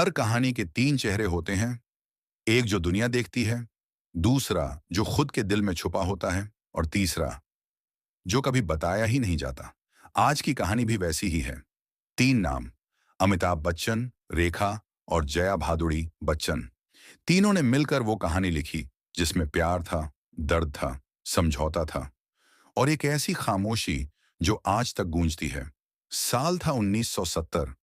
हर कहानी के तीन चेहरे होते हैं। एक जो दुनिया देखती है, दूसरा जो खुद के दिल में छुपा होता है, और तीसरा जो कभी बताया ही नहीं जाता। आज की कहानी भी वैसी ही है। तीन नाम: अमिताभ बच्चन, रेखा और जया भादुड़ी बच्चन। तीनों ने मिलकर वो कहानी लिखी जिसमें प्यार था, दर्द था, समझौता था और एक ऐसी खामोशी जो आज तक गूंजती है। साल था 1970।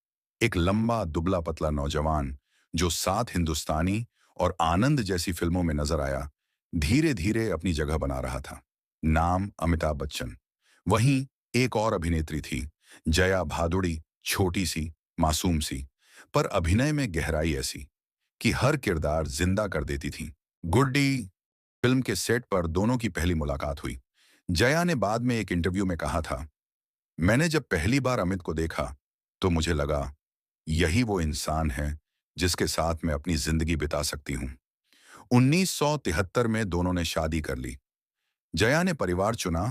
एक लंबा दुबला पतला नौजवान जो सात हिंदुस्तानी और आनंद जैसी फिल्मों में नजर आया, धीरे धीरे अपनी जगह बना रहा था। नाम अमिताभ बच्चन। वहीं एक और अभिनेत्री थी, जया भादुड़ी, छोटी सी, मासूम सी, पर अभिनय में गहराई ऐसी कि हर किरदार जिंदा कर देती थी। गुड्डी फिल्म के सेट पर दोनों की पहली मुलाकात हुई। जया ने बाद में एक इंटरव्यू में कहा था, मैंने जब पहली बार अमित को देखा तो मुझे लगा यही वो इंसान है जिसके साथ मैं अपनी जिंदगी बिता सकती हूँ। 1973 में दोनों ने शादी कर ली। जया ने परिवार चुना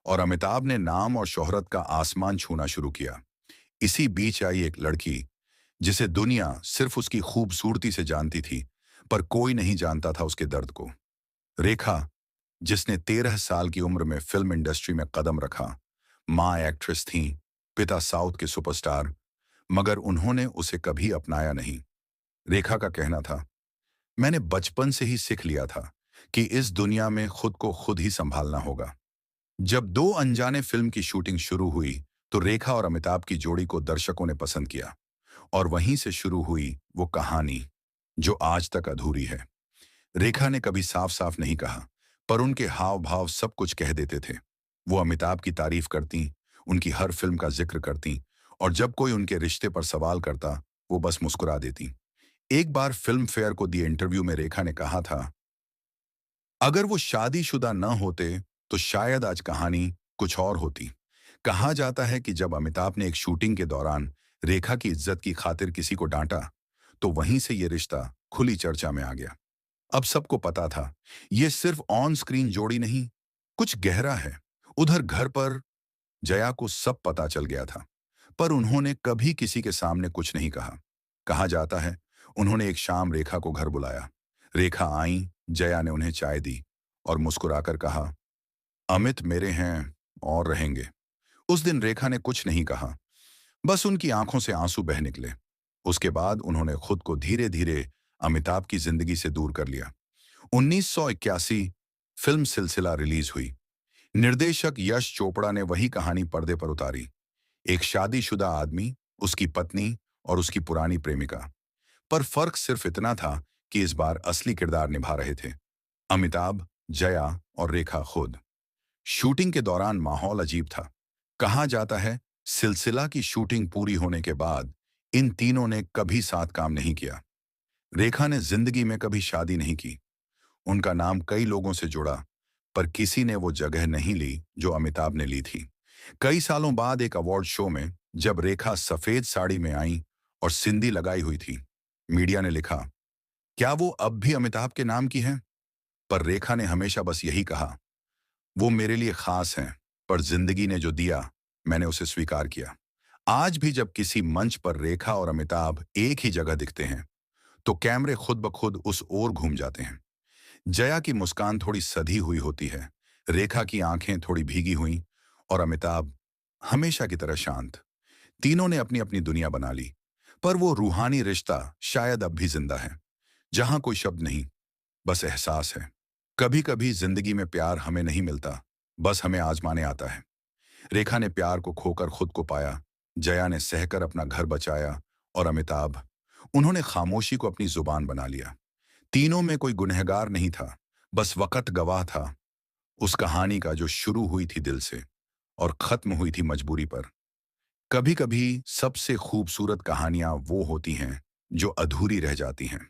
और अमिताभ ने नाम और शोहरत का आसमान छूना शुरू किया। इसी बीच आई एक लड़की जिसे दुनिया सिर्फ उसकी खूबसूरती से जानती थी, पर कोई नहीं जानता था उसके दर्द को। रेखा, जिसने 13 साल की उम्र में फिल्म इंडस्ट्री में कदम रखा। माँ एक्ट्रेस थीं, पिता साउथ के सुपरस्टार, मगर उन्होंने उसे कभी अपनाया नहीं। रेखा का कहना था, मैंने बचपन से ही सीख लिया था कि इस दुनिया में खुद को खुद ही संभालना होगा। जब दो अनजाने फिल्म की शूटिंग शुरू हुई तो रेखा और अमिताभ की जोड़ी को दर्शकों ने पसंद किया और वहीं से शुरू हुई वो कहानी जो आज तक अधूरी है। रेखा ने कभी साफ साफ नहीं कहा, पर उनके हाव भाव सब कुछ कह देते थे। वो अमिताभ की तारीफ करती, उनकी हर फिल्म का जिक्र करती, और जब कोई उनके रिश्ते पर सवाल करता वो बस मुस्कुरा देती। एक बार फिल्म फेयर को दिए इंटरव्यू में रेखा ने कहा था, अगर वो शादीशुदा न होते तो शायद आज कहानी कुछ और होती। कहा जाता है कि जब अमिताभ ने एक शूटिंग के दौरान रेखा की इज्जत की खातिर किसी को डांटा तो वहीं से ये रिश्ता खुली चर्चा में आ गया। अब सबको पता था, ये सिर्फ ऑन स्क्रीन जोड़ी नहीं, कुछ गहरा है। उधर घर पर जया को सब पता चल गया था, पर उन्होंने कभी किसी के सामने कुछ नहीं कहा। कहा जाता है, उन्होंने एक शाम रेखा को घर बुलाया। रेखा आई, जया ने उन्हें चाय दी और मुस्कुराकर कहा, अमित मेरे हैं और रहेंगे। उस दिन रेखा ने कुछ नहीं कहा, बस उनकी आंखों से आंसू बह निकले। उसके बाद उन्होंने खुद को धीरे धीरे अमिताभ की जिंदगी से दूर कर लिया। 1981 फिल्म सिलसिला रिलीज हुई। निर्देशक यश चोपड़ा ने वही कहानी पर्दे पर उतारी। एक शादीशुदा आदमी, उसकी पत्नी और उसकी पुरानी प्रेमिका। पर फर्क सिर्फ इतना था कि इस बार असली किरदार निभा रहे थे अमिताभ, जया और रेखा खुद। शूटिंग के दौरान माहौल अजीब था। कहा जाता है, सिलसिला की शूटिंग पूरी होने के बाद इन तीनों ने कभी साथ काम नहीं किया। रेखा ने जिंदगी में कभी शादी नहीं की। उनका नाम कई लोगों से जुड़ा, पर किसी ने वो जगह नहीं ली जो अमिताभ ने ली थी। कई सालों बाद एक अवार्ड शो में जब रेखा सफेद साड़ी में आई और सिंधी लगाई हुई थी, मीडिया ने लिखा, क्या वो अब भी अमिताभ के नाम की हैं? पर रेखा ने हमेशा बस यही कहा, वो मेरे लिए खास हैं, पर जिंदगी ने जो दिया मैंने उसे स्वीकार किया। आज भी जब किसी मंच पर रेखा और अमिताभ एक ही जगह दिखते हैं तो कैमरे खुद ब खुद उस ओर घूम जाते हैं। जया की मुस्कान थोड़ी सधी हुई होती है, रेखा की आंखें थोड़ी भीगी हुई और अमिताभ हमेशा की तरह शांत। तीनों ने अपनी अपनी दुनिया बना ली, पर वो रूहानी रिश्ता शायद अब भी जिंदा है, जहां कोई शब्द नहीं, बस एहसास है। कभी कभी जिंदगी में प्यार हमें नहीं मिलता, बस हमें आजमाने आता है। रेखा ने प्यार को खोकर खुद को पाया, जया ने सहकर अपना घर बचाया और अमिताभ, उन्होंने खामोशी को अपनी जुबान बना लिया। तीनों में कोई गुनहगार नहीं था, बस वक्त गवाह था उस कहानी का जो शुरू हुई थी दिल से और खत्म हुई थी मजबूरी पर। कभी कभी सबसे खूबसूरत कहानियां वो होती हैं जो अधूरी रह जाती हैं।